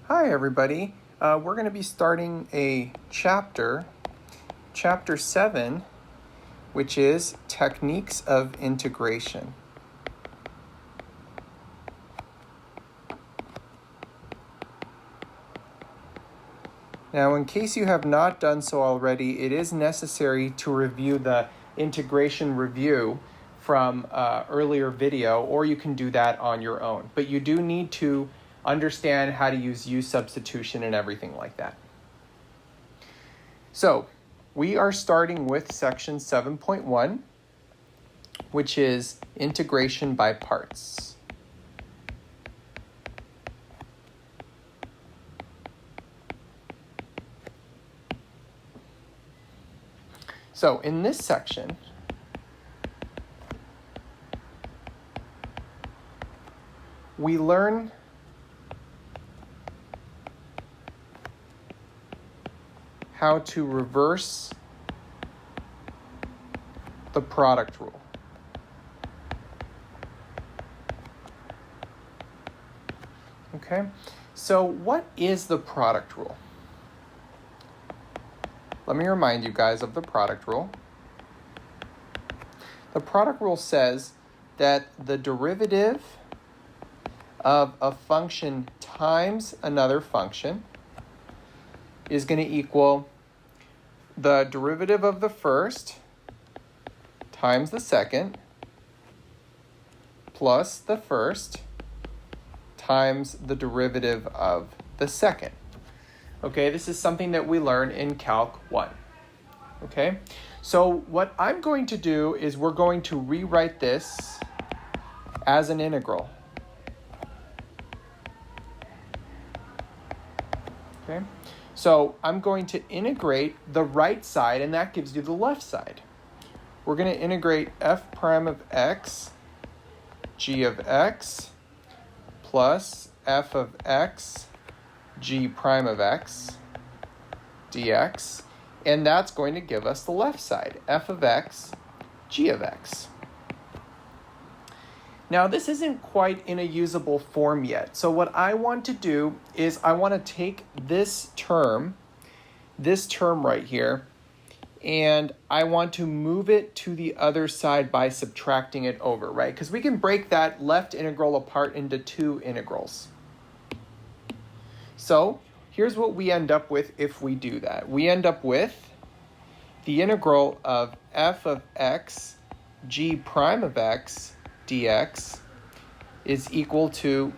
Hi everybody. We're going to be starting a chapter 7, which is Techniques of Integration. Now, in case you have not done so already, it is necessary to review the integration review from earlier video, or you can do that on your own. But you do need to understand how to use U substitution and everything like that. So we are starting with section 7.1, which is integration by parts. So in this section, we learn how to reverse the product rule. Okay, so what is the product rule? Let me remind you guys of the product rule. The product rule says that the derivative of a function times another function is going to equal the derivative of the first times the second plus the first times the derivative of the second. Okay, this is something that we learn in Calc 1. Okay, so what I'm going to do is we're going to rewrite this as an integral. Okay, so I'm going to integrate the right side, and that gives you the left side. We're going to integrate f prime of x, g of x, plus f of x, g prime of x, dx, and that's going to give us the left side, f of x, g of x. Now, this isn't quite in a usable form yet. So what I want to do is I want to take this term right here, and I want to move it to the other side by subtracting it over, right? Because we can break that left integral apart into two integrals. So here's what we end up with if we do that. We end up with the integral of f of x, g prime of x, dx is equal to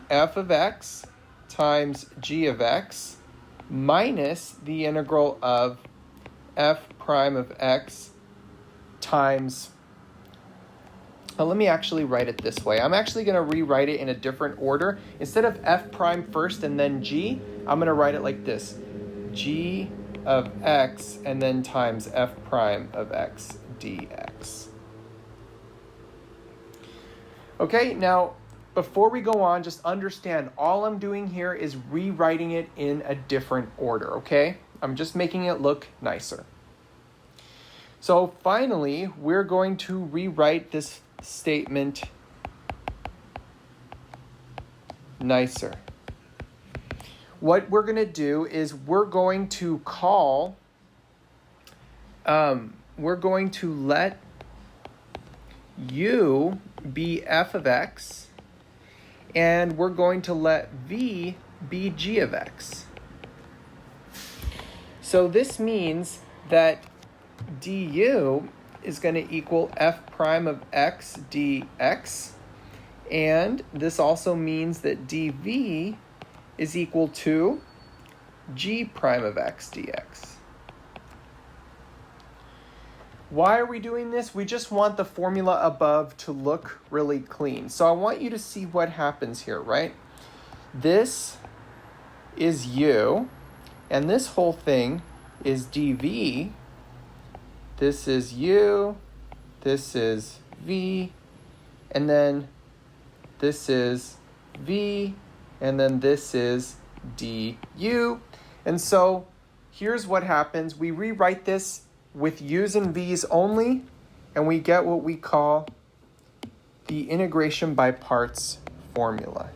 f of x times g of x minus the integral of f prime of x times, let me actually write it this way. I'm actually going to rewrite it in a different order. Instead of f prime first and then g, I'm going to write it like this: g of x and then times f prime of x dx. Okay, now before we go on, just understand all I'm doing here is rewriting it in a different order, okay? I'm just making it look nicer. So finally, we're going to rewrite this statement nicer. What we're going to do is we're going to let u be f of x, and we're going to let v be g of x. So this means that du is going to equal f prime of x dx, and this also means that dv is equal to g prime of x dx. Why are we doing this? We just want the formula above to look really clean. So I want you to see what happens here, right? This is u, and this whole thing is dv. This is u, this is v, and then this is v, and then this is du. And so here's what happens. We rewrite this with u's and v's only, and we get what we call the integration by parts formula.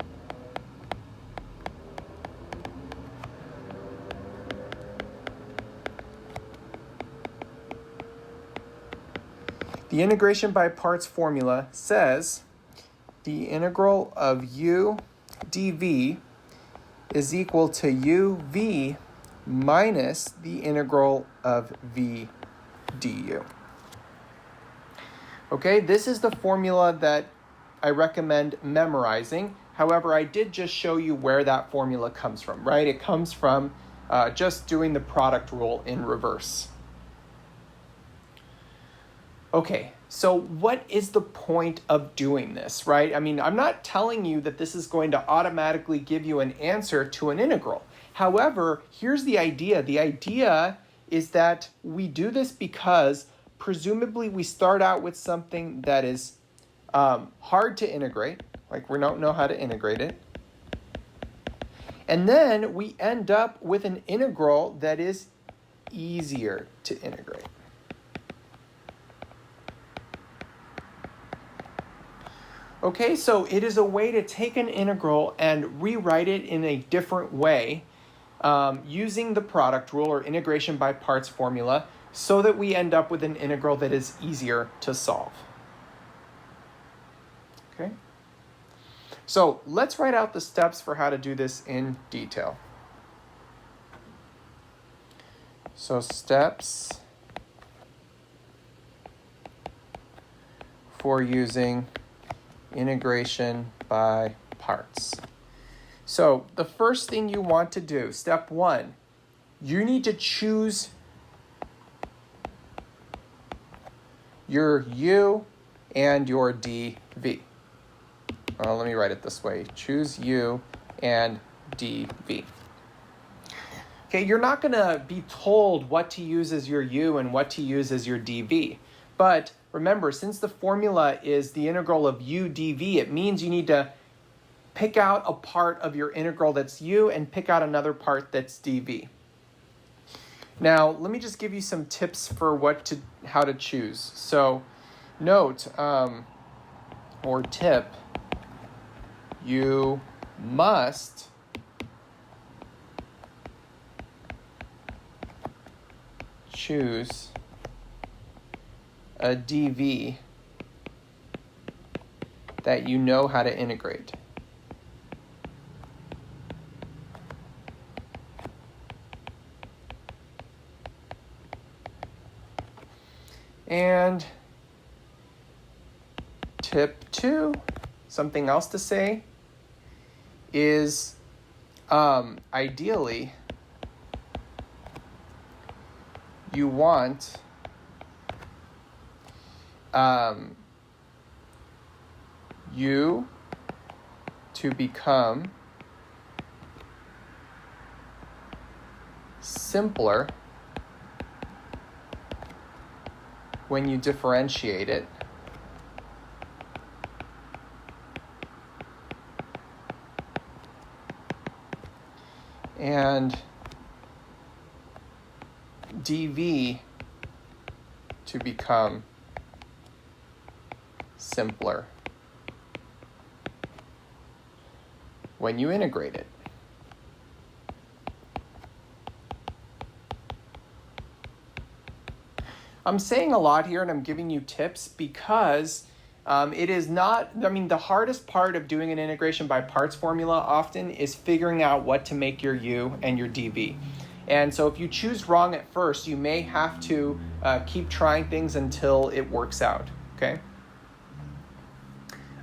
The integration by parts formula says the integral of u dv is equal to uv minus the integral of v du. Okay, this is the formula that I recommend memorizing. However, I did just show you where that formula comes from, right? It comes from just doing the product rule in reverse. Okay, so what is the point of doing this, right? I mean, I'm not telling you that this is going to automatically give you an answer to an integral. However, here's the idea. The idea is that we do this because presumably we start out with something that is hard to integrate, like we don't know how to integrate it. And then we end up with an integral that is easier to integrate. Okay, so it is a way to take an integral and rewrite it in a different way using the product rule or integration by parts formula so that we end up with an integral that is easier to solve. Okay, so let's write out the steps for how to do this in detail. So steps for using integration by parts. So the first thing you want to do, step 1, you need to choose your u and your dv. Let me write it this way. Choose u and dv. Okay, you're not going to be told what to use as your u and what to use as your dv. But remember, since the formula is the integral of u dv, it means you need to pick out a part of your integral that's u and pick out another part that's dv. Now, let me just give you some tips for how to choose. So note, or tip, you must choose a dv that you know how to integrate. And tip 2, something else to say, is ideally you want u to become simpler when you differentiate it. And dv to become simpler when you integrate it. I'm saying a lot here and I'm giving you tips because it is not, I mean, the hardest part of doing an integration by parts formula often is figuring out what to make your u and your dv. And so if you choose wrong at first, you may have to keep trying things until it works out, okay?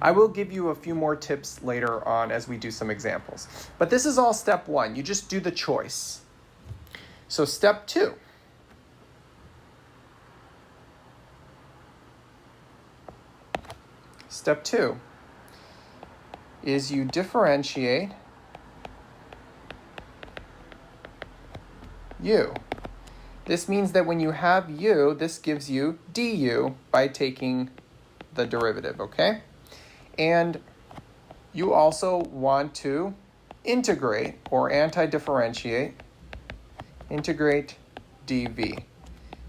I will give you a few more tips later on as we do some examples. But this is all step 1. You just do the choice. So step 2. Step 2 is you differentiate u. This means that when you have u, this gives you du by taking the derivative, okay? And you also want to integrate or anti-differentiate, integrate dv.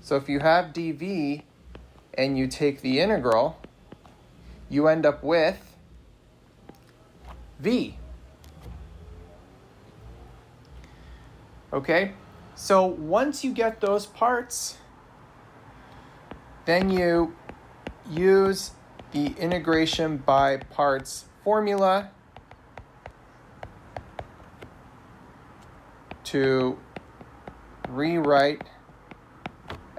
So if you have dv and you take the integral, you end up with v. Okay, so once you get those parts, then you use the integration by parts formula to rewrite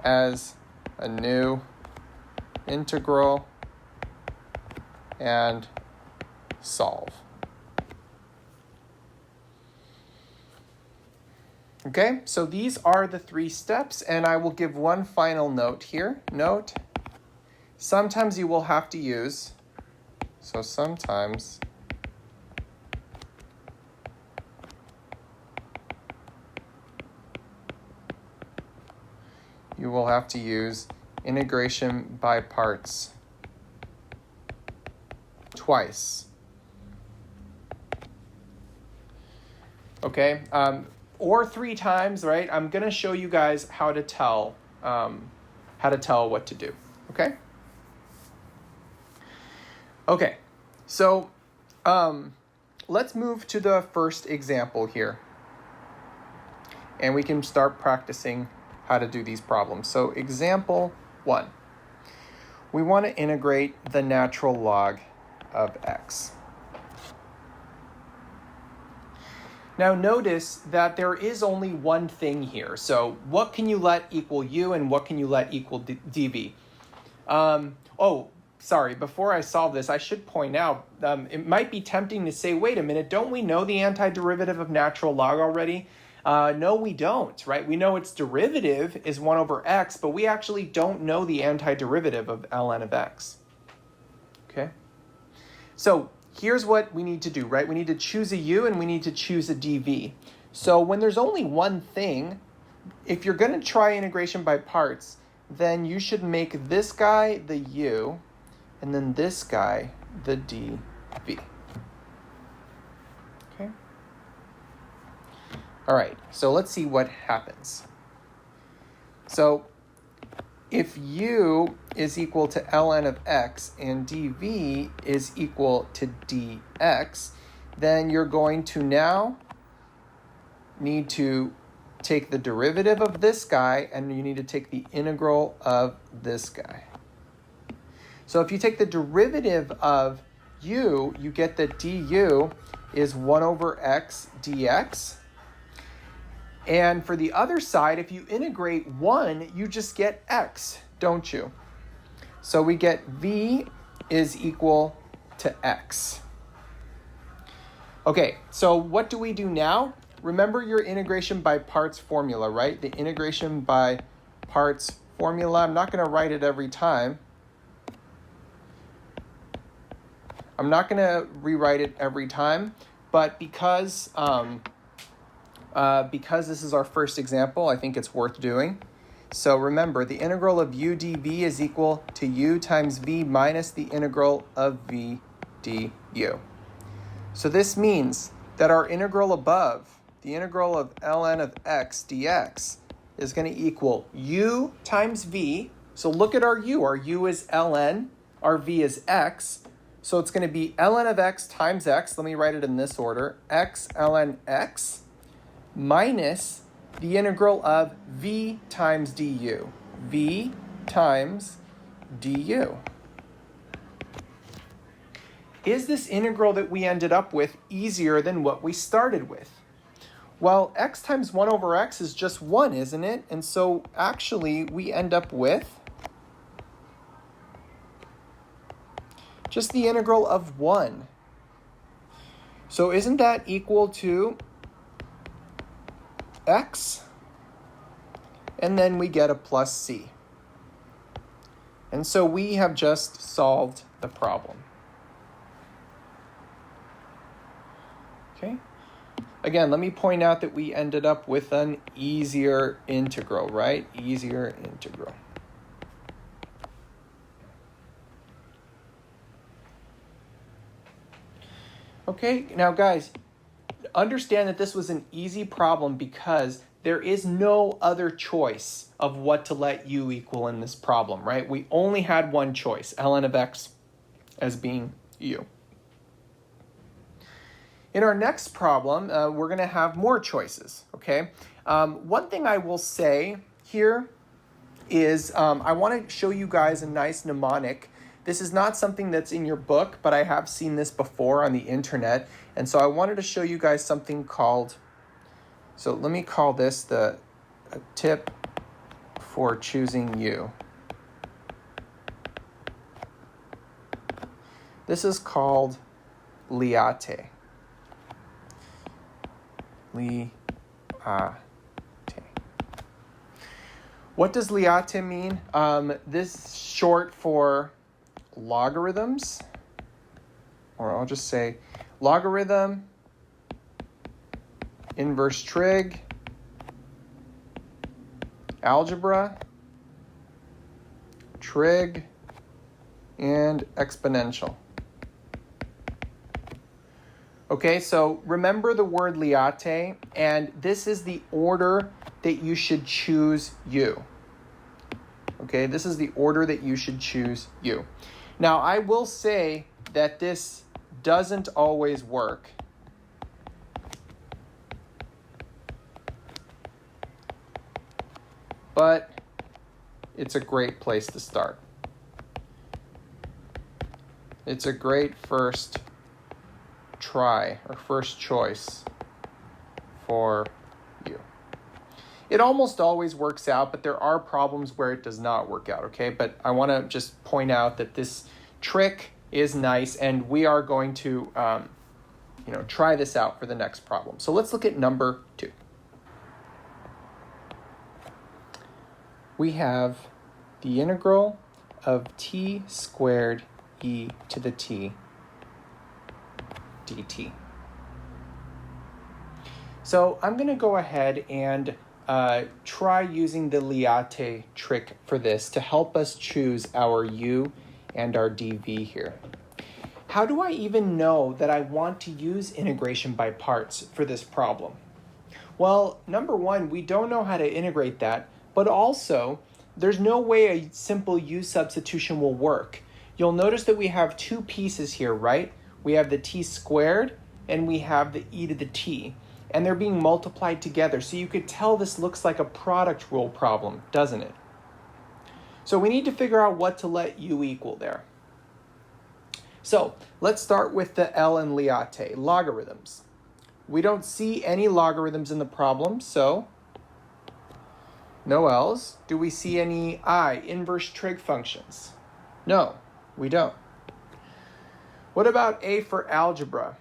as a new integral and solve. Okay, so these are the 3 steps, and I will give one final note here. Note, sometimes you will have to use, so sometimes you will have to use integration by parts twice. Okay, or 3 times, right? I'm gonna show you guys how to tell what to do. Okay. Okay, so let's move to the first example here, and we can start practicing how to do these problems. So example 1, we want to integrate the natural log of x. Now notice that there is only one thing here. So what can you let equal u and what can you let equal dv? Sorry, before I solve this, I should point out, it might be tempting to say, wait a minute, don't we know the antiderivative of natural log already? No, we don't, right? We know its derivative is 1 over x, but we actually don't know the antiderivative of ln of x. Okay? So here's what we need to do, right? We need to choose a u and we need to choose a dv. So when there's only one thing, if you're going to try integration by parts, then you should make this guy the u and then this guy the dv. Okay? All right, so let's see what happens. So if u is equal to ln of x and dv is equal to dx, then you're going to now need to take the derivative of this guy and you need to take the integral of this guy. So if you take the derivative of u, you get that du is 1 over x dx. And for the other side, if you integrate 1, you just get x, don't you? So we get v is equal to x. Okay, so what do we do now? Remember your integration by parts formula, right? The integration by parts formula. I'm not going to write it every time. I'm not going to rewrite it every time, but because this is our first example, I think it's worth doing. So remember, the integral of u dv is equal to u times v minus the integral of v du. So this means that our integral above, the integral of ln of x dx, is going to equal u times v. So look at our u. Our u is ln, our v is x. So it's going to be ln of x times x. Let me write it in this order. X ln x minus the integral of v times du. V times du. Is this integral that we ended up with easier than what we started with? Well, x times 1 over x is just 1, isn't it? And so actually we end up with just the integral of 1. So isn't that equal to x? And then we get a plus c. And so we have just solved the problem. Okay. Again, let me point out that we ended up with an easier integral, right? Easier integral. Okay, now guys, understand that this was an easy problem because there is no other choice of what to let u equal in this problem, right? We only had one choice, ln of x as being u. In our next problem, we're going to have more choices, okay? One thing I will say here is I want to show you guys a nice mnemonic This is not something that's in your book, but I have seen this before on the internet. And so I wanted to show you guys something called, so let me call this a tip for choosing U. This is called liate. Liate. What does liate mean? This is short for logarithms, or I'll just say logarithm, inverse trig, algebra, trig, and exponential. Okay, so remember the word liate, and this is the order that you should choose U. Okay, this is the order that you should choose U. Now, I will say that this doesn't always work. But it's a great place to start. It's a great first try or first choice for you. It almost always works out, but there are problems where it does not work out, okay? But I want to just point out that this trick is nice, and we are going to try this out for the next problem. So let's look at number 2. We have the integral of t squared e to the t dt. So I'm going to go ahead and try using the liate trick for this to help us choose our u and our dv here. How do I even know that I want to use integration by parts for this problem? Well, number one, we don't know how to integrate that, but also there's no way a simple u substitution will work. You'll notice that we have two pieces here, right? We have the t squared and we have the e to the t, and they're being multiplied together. So you could tell this looks like a product rule problem, doesn't it? So we need to figure out what to let u equal there. So let's start with the L in liate, logarithms. We don't see any logarithms in the problem, so no L's. Do we see any inverse trig functions? No, we don't. What about A for algebra?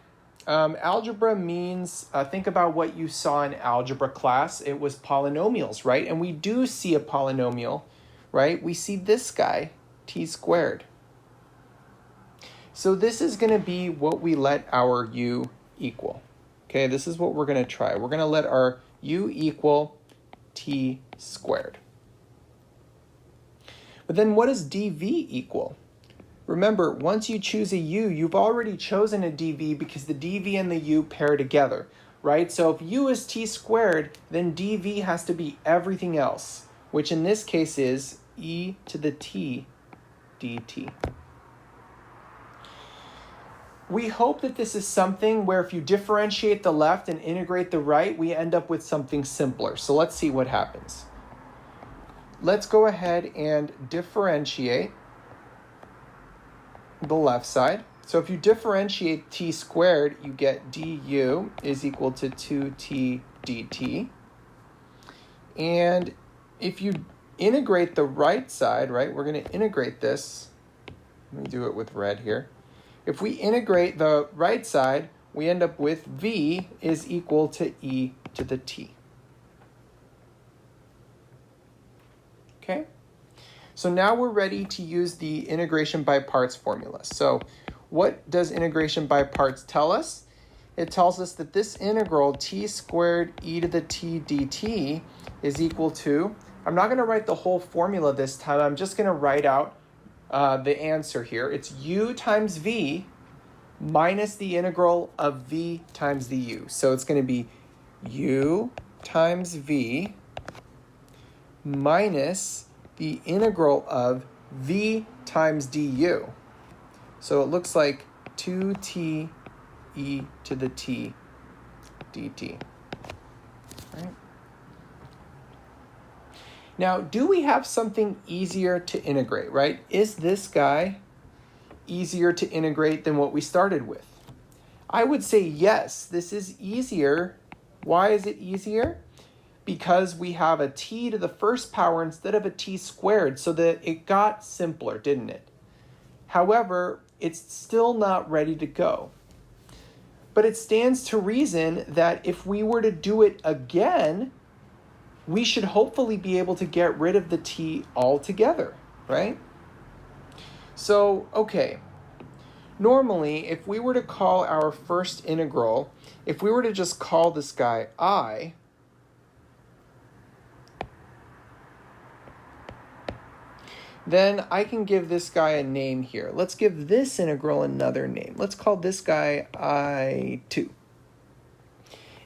Algebra means, think about what you saw in algebra class. It was polynomials, right? And we do see a polynomial, right? We see this guy, t squared. So this is going to be what we let our u equal. Okay, this is what we're going to try. We're going to let our u equal t squared. But then what does dv equal? Remember, once you choose a u, you've already chosen a dv because the dv and the u pair together, right? So if u is t squared, then dv has to be everything else, which in this case is e to the t dt. We hope that this is something where if you differentiate the left and integrate the right, we end up with something simpler. So let's see what happens. Let's go ahead and differentiate the left side. So if you differentiate t squared, you get du is equal to 2t dt. And if you integrate the right side, right, we're going to integrate this. Let me do it with red here. If we integrate the right side, we end up with v is equal to e to the t. Okay? So now we're ready to use the integration by parts formula. So what does integration by parts tell us? It tells us that this integral t squared e to the t dt is equal to, I'm not going to write the whole formula this time, I'm just going to write out the answer here. It's u times v minus the integral of v times the u. So it's going to be u times v minus the integral of v times du. So it looks like 2t e to the t dt. Right? Now, do we have something easier to integrate, right? Is this guy easier to integrate than what we started with? I would say yes, this is easier. Why is it easier? Because we have a t to the first power instead of a t squared, so that it got simpler, didn't it? However, it's still not ready to go. But it stands to reason that if we were to do it again, we should hopefully be able to get rid of the t altogether, right? So, okay. Normally, if we were to call our first integral, if we were to just call this guy I, then I can give this guy a name here. Let's give this integral another name. Let's call this guy I2.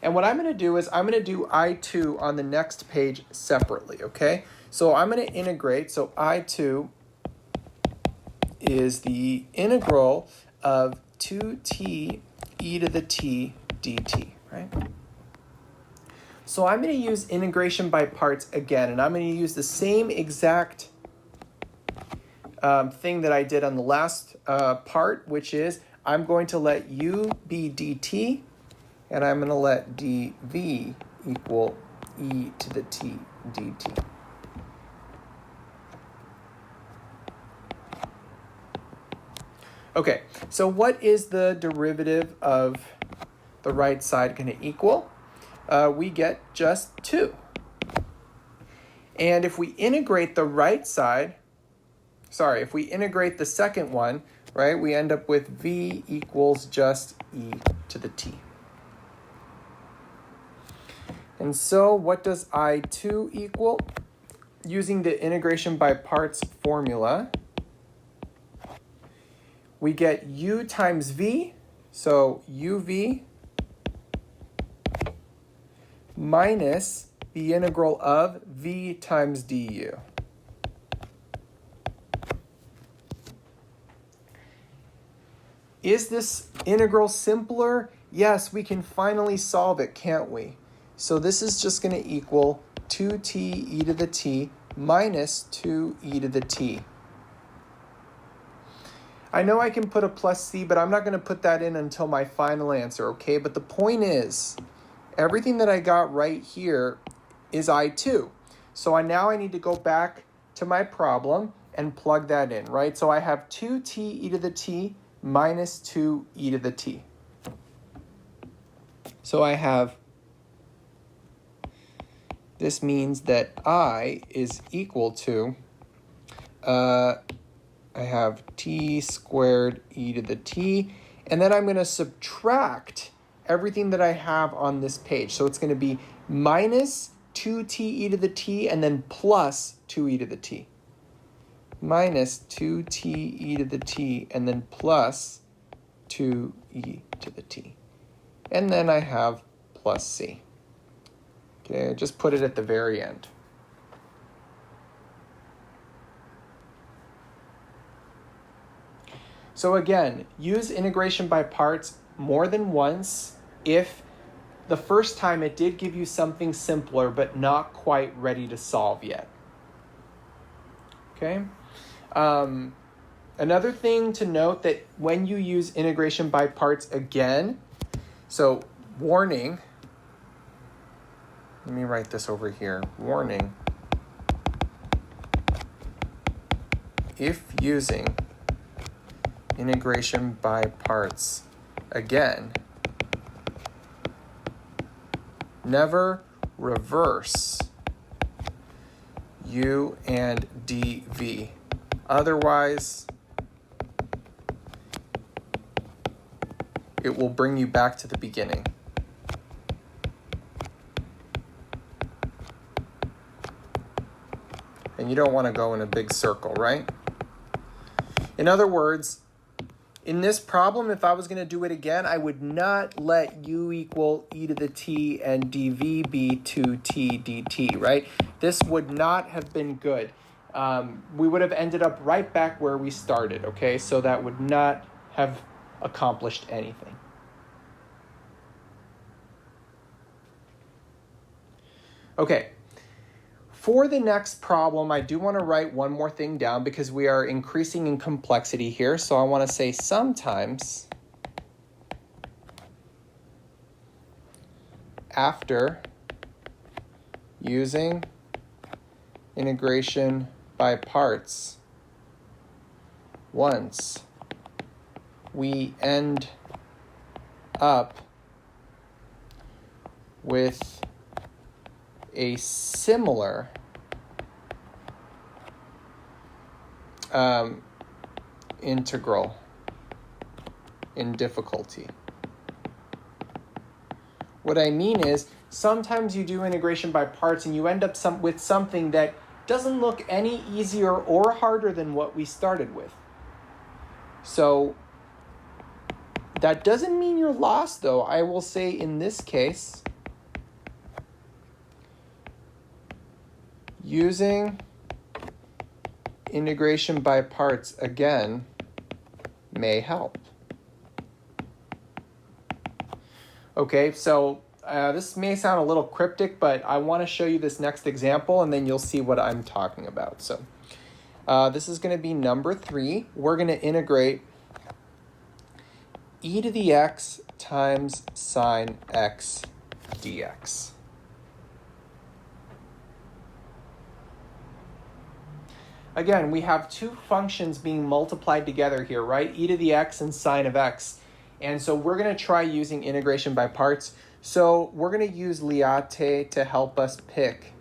And what I'm going to do is I'm going to do I2 on the next page separately, okay? So I'm going to integrate. So I2 is the integral of 2t e to the t dt, right? So I'm going to use integration by parts again, and I'm going to use the same exact thing that I did on the last part, which is I'm going to let u be dt, and I'm going to let dv equal e to the t dt. Okay, so what is the derivative of the right side going to equal? We get just 2. And if we integrate the right side, if we integrate the second one, right, we end up with v equals just e to the t. And so what does I2 equal? Using the integration by parts formula, we get u times v, so uv minus the integral of v times du. Is this integral simpler? Yes, we can finally solve it, can't we? So this is just going to equal 2t e to the t minus 2e to the t. I know I can put a plus c, but I'm not going to put that in until my final answer, okay? But the point is, everything that I got right here is I2. So now I need to go back to my problem and plug that in, right? So I have 2t e to the t minus 2e to the t. So I have, this means that I is equal to, I have t squared e to the t, and then I'm going to subtract everything that I have on this page. So it's going to be minus 2t e to the t and then plus 2e to the t. Minus 2t e to the t and then plus 2e to the t. And then I have plus c. Okay, just put it at the very end. So again, use integration by parts more than once if the first time it did give you something simpler but not quite ready to solve yet. Okay? Another thing to note that when you use integration by parts again, so warning, let me write this over here, warning, if using integration by parts again, never reverse u and dv. Otherwise, it will bring you back to the beginning. And you don't want to go in a big circle, right? In other words, in this problem, if I was going to do it again, I would not let u equal e to the t and dv be 2t dt, right? This would not have been good. We would have ended up right back where we started, okay? So that would not have accomplished anything. Okay. For the next problem, I do want to write one more thing down because we are increasing in complexity here. So I want to say sometimes after using integration by parts, once we end up with a similar integral in difficulty. What I mean is, sometimes you do integration by parts and you end up with something that doesn't look any easier or harder than what we started with. So that doesn't mean you're lost, though. I will say in this case, using integration by parts again may help. Okay, so this may sound a little cryptic, but I want to show you this next example and then you'll see what I'm talking about. So this is going to be number 3. We're going to integrate e to the x times sine x dx. Again, we have two functions being multiplied together here, right? E to the x and sine of x. And so we're going to try using integration by parts. So we're going to use liate to help us pick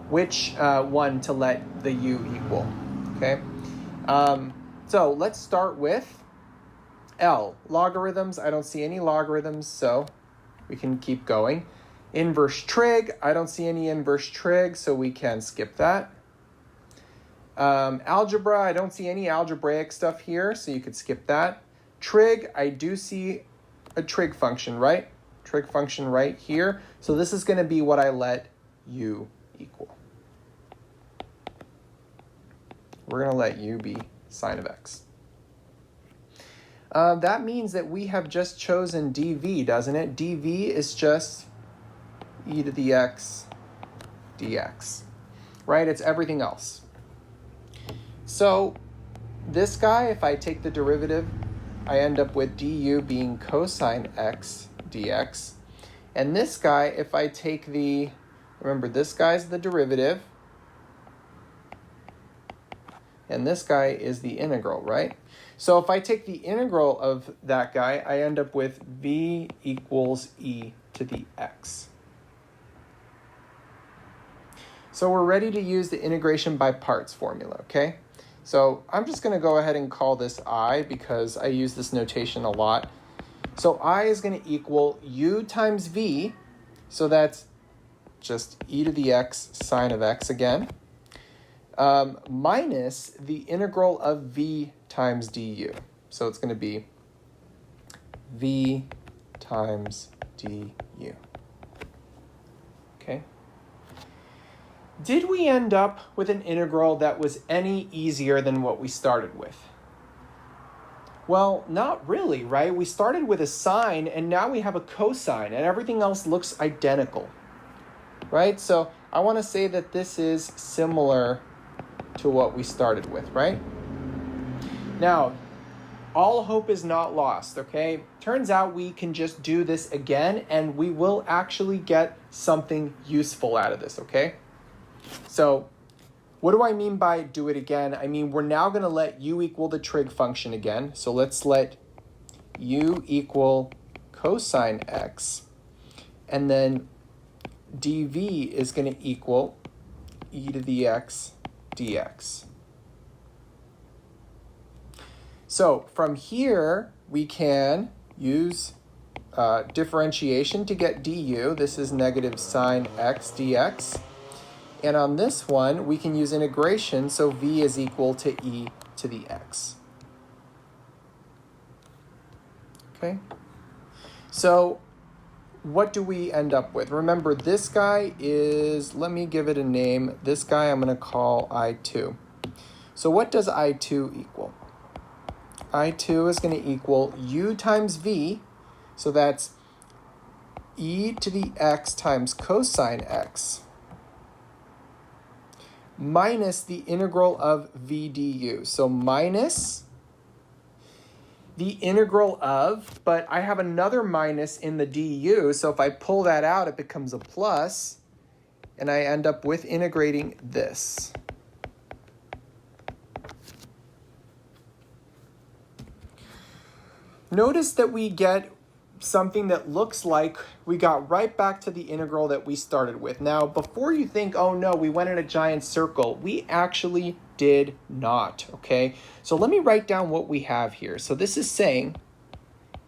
which one to let the u equal, okay? So let's start with L. Logarithms, I don't see any logarithms, so we can keep going. Inverse trig, I don't see any inverse trig, so we can skip that. Algebra, I don't see any algebraic stuff here, so you could skip that. Trig, I do see a trig function, right? Trig function right here. So this is going to be what I let u equal. We're going to let u be sine of x. That means that we have just chosen dv, doesn't it? dv is just e to the x dx, right? It's everything else. So this guy, if I take the derivative, I end up with du being cosine x dx. And this guy, if I take the, remember this guy's the derivative, and this guy is the integral, right? So if I take the integral of that guy, I end up with v equals e to the x. So we're ready to use the integration by parts formula, okay? So I'm just going to go ahead and call this I because I use this notation a lot. So I is going to equal u times v, so that's just e to the x sine of x again, minus the integral of v times du. So it's going to be v times du. Okay. Did we end up with an integral that was any easier than what we started with? Well, not really, right? We started with a sine, and now we have a cosine, and everything else looks identical, right? So I want to say that this is similar to what we started with, right? Now, all hope is not lost, okay? Turns out we can just do this again, and we will actually get something useful out of this, okay? So what do I mean by do it again? I mean, we're now going to let u equal the trig function again. So let's let u equal cosine x. And then dv is going to equal e to the x dx. So from here, we can use differentiation to get du. This is negative sine x dx. And on this one, we can use integration, so v is equal to e to the x. Okay? So what do we end up with? Remember, this guy is, let me give it a name. This guy I'm going to call I2. So what does I2 equal? I2 is going to equal u times v, so that's e to the x times cosine x, minus the integral of v du. So minus the integral of, but I have another minus in the du, so if I pull that out, it becomes a plus, and I end up with integrating this. Notice that we get something that looks like we got right back to the integral that we started with. Now, before you think, oh no, we went in a giant circle, we actually did not, okay? So let me write down what we have here. So this is saying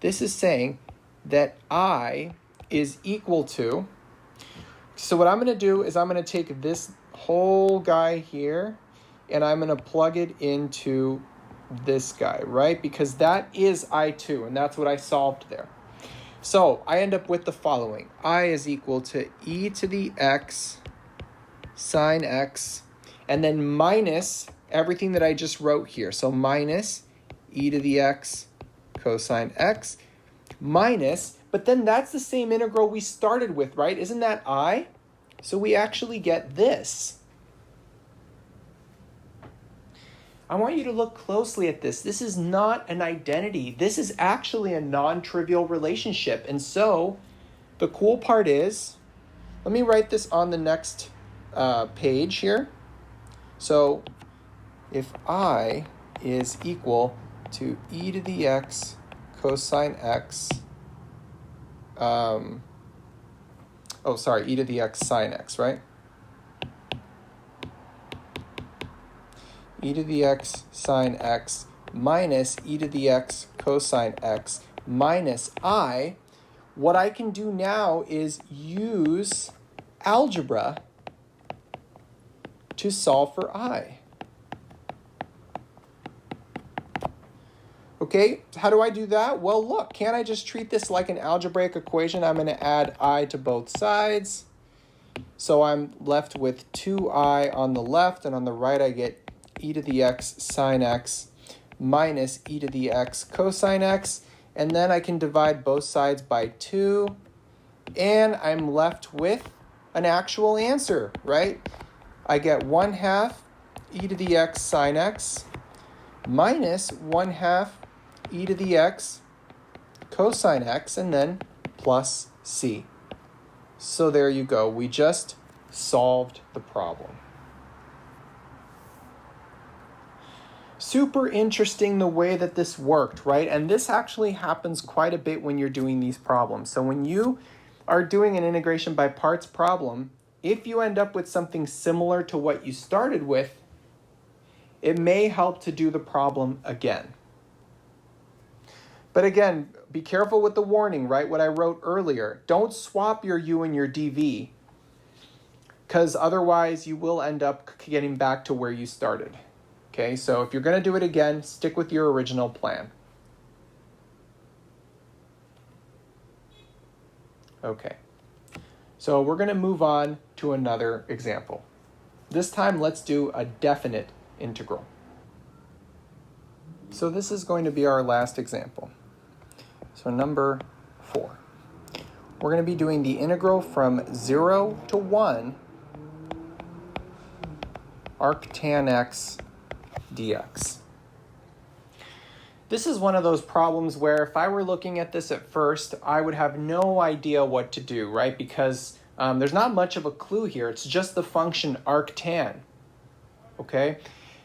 that I is equal to, so what I'm going to do is I'm going to take this whole guy here and I'm going to plug it into this guy, right? Because that is I2 and that's what I solved there. So I end up with the following. I is equal to e to the x sine x, and then minus everything that I just wrote here. So minus e to the x cosine x minus, but then that's the same integral we started with, right? Isn't that I? So we actually get this. I want you to look closely at this. This is not an identity. This is actually a non-trivial relationship. And so the cool part is, let me write this on the next page here. So if I is equal to e to the x cosine x, e to the x sine x, right? E to the x sine x minus e to the x cosine x minus I, what I can do now is use algebra to solve for I. Okay, how do I do that? Well, look, can't I just treat this like an algebraic equation? I'm going to add I to both sides. So I'm left with 2I on the left, and on the right I get e to the x sine x minus e to the x cosine x, and then I can divide both sides by 2, and I'm left with an actual answer, right? I get 1/2 e to the x sine x minus 1/2 e to the x cosine x, and then plus c. So there you go. We just solved the problem. Super interesting the way that this worked, right? And this actually happens quite a bit when you're doing these problems. So when you are doing an integration by parts problem, if you end up with something similar to what you started with, it may help to do the problem again. But again, be careful with the warning, right? What I wrote earlier. Don't swap your u and your dv, because otherwise you will end up getting back to where you started. Okay, so if you're going to do it again, stick with your original plan. Okay, so we're going to move on to another example. This time, let's do a definite integral. So this is going to be our last example. So number 4. We're going to be doing the integral from 0 to 1 arctan x dx. This is one of those problems where if I were looking at this at first, I would have no idea what to do, right? Because there's not much of a clue here. It's just the function arctan, okay?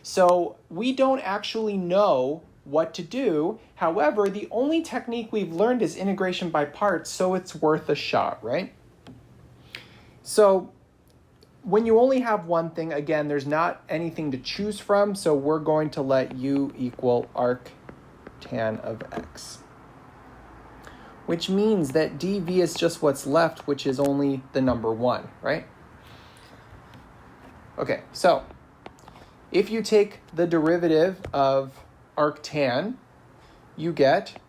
So we don't actually know what to do. However, the only technique we've learned is integration by parts, so it's worth a shot, right? So when you only have one thing, again, there's not anything to choose from, so we're going to let u equal arctan of x, which means that dv is just what's left, which is only the number 1, right? Okay, so if you take the derivative of arctan, you get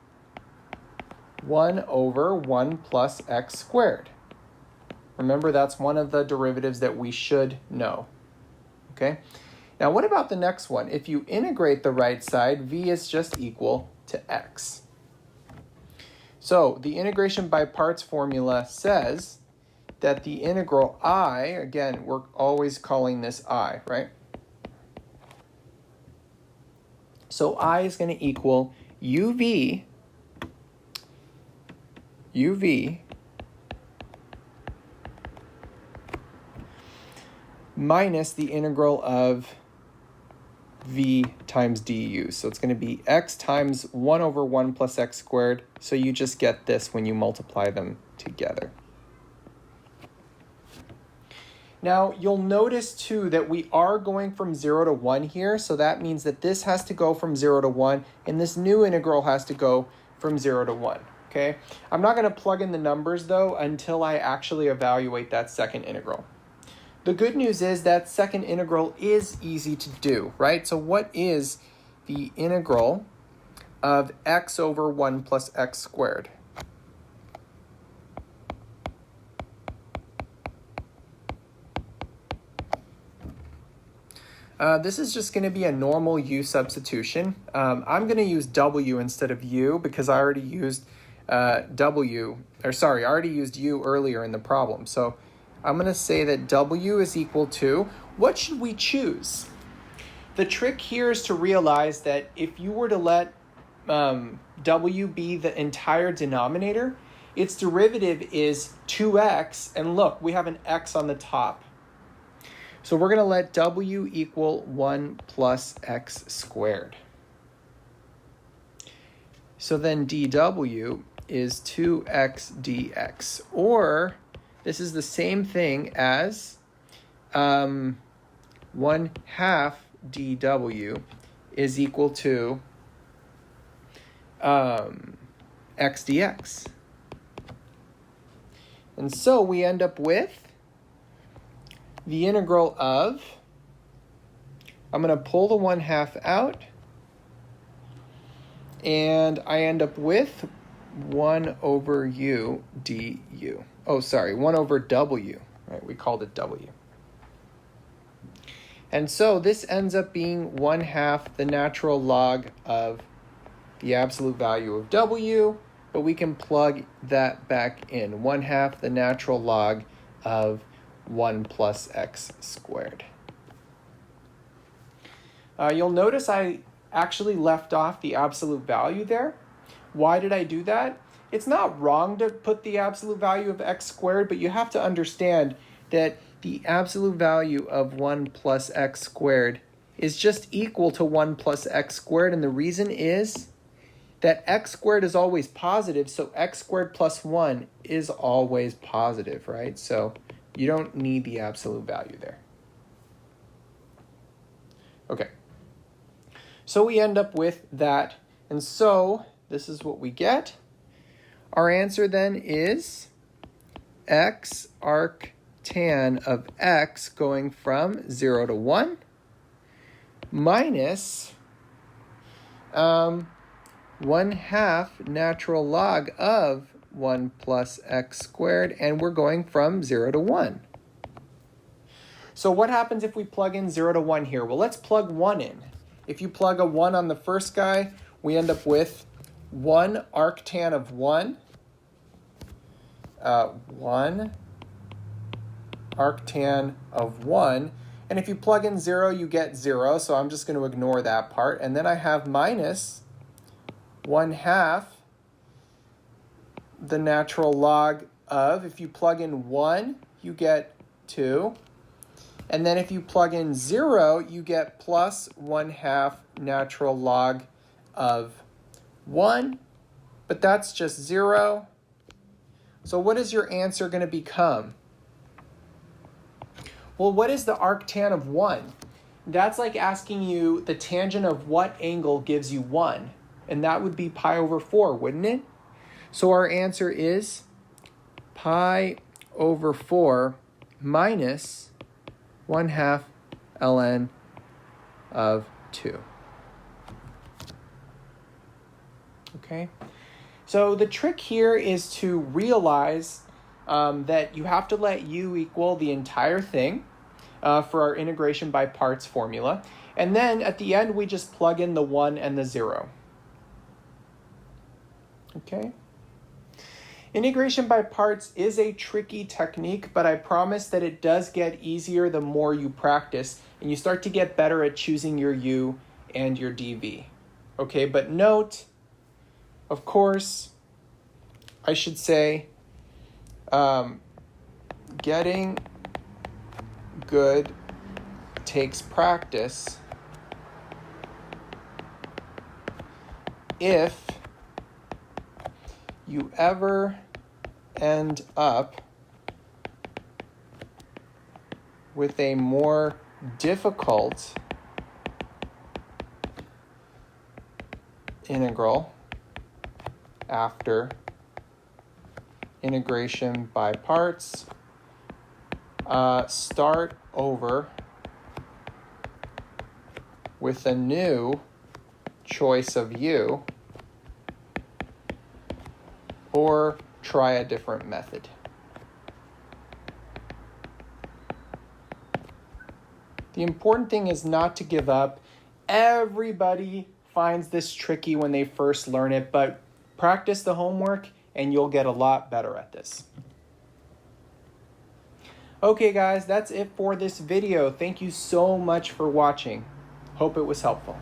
1 over 1 plus x squared. Remember, that's one of the derivatives that we should know, okay? Now, what about the next one? If you integrate the right side, v is just equal to x. So the integration by parts formula says that the integral I, again, we're always calling this I, right? So I is going to equal uv minus the integral of v times du. So it's going to be x times 1 over 1 plus x squared. So you just get this when you multiply them together. Now, you'll notice, too, that we are going from 0 to 1 here. So that means that this has to go from 0 to 1, and this new integral has to go from 0 to 1. Okay? I'm not going to plug in the numbers, though, until I actually evaluate that second integral. The good news is that second integral is easy to do, right? So what is the integral of x over 1 plus x squared? This is just going to be a normal u substitution. I'm going to use w instead of u because I already used I already used u earlier in the problem. So I'm going to say that w is equal to, what should we choose? The trick here is to realize that if you were to let w be the entire denominator, its derivative is 2x, and look, we have an x on the top. So we're going to let w equal 1 plus x squared. So then dw is 2x dx, or this is the same thing as 1 half dw is equal to x dx. And so we end up with the integral of, I'm going to pull the 1 half out, and I end up with 1 over u du. Oh, sorry, 1 over w, right? We called it w. And so this ends up being 1 half the natural log of the absolute value of w, but we can plug that back in. 1 half the natural log of 1 plus x squared. You'll notice I actually left off the absolute value there. Why did I do that? It's not wrong to put the absolute value of x squared, but you have to understand that the absolute value of 1 plus x squared is just equal to 1 plus x squared, and the reason is that x squared is always positive, so x squared plus 1 is always positive, right? So you don't need the absolute value there. Okay. So we end up with that, and so this is what we get. Our answer then is x arctan of x going from 0 to 1 minus 1 half natural log of 1 plus x squared, and we're going from 0 to 1. So what happens if we plug in 0 to 1 here? Well, let's plug 1 in. If you plug a 1 on the first guy, we end up with 1 arctan of 1. 1 arctan of 1. And if you plug in 0, you get 0, so I'm just going to ignore that part. And then I have minus 1 half the natural log of, if you plug in 1, you get 2. And then if you plug in 0, you get plus 1 half natural log of 1. But that's just 0. So what is your answer going to become? Well, what is the arctan of 1? That's like asking you the tangent of what angle gives you 1. And that would be pi over 4, wouldn't it? So our answer is pi over 4 minus 1 half ln of 2. Okay? So the trick here is to realize that you have to let u equal the entire thing for our integration by parts formula. And then at the end, we just plug in the 1 and the 0. Okay? Integration by parts is a tricky technique, but I promise that it does get easier the more you practice and you start to get better at choosing your u and your dv. Okay, but note, of course, I should say, getting good takes practice. If you ever end up with a more difficult integral after integration by parts, start over with a new choice of u, or try a different method. The important thing is not to give up. Everybody finds this tricky when they first learn it, but practice the homework and you'll get a lot better at this. Okay guys, that's it for this video. Thank you so much for watching. Hope it was helpful.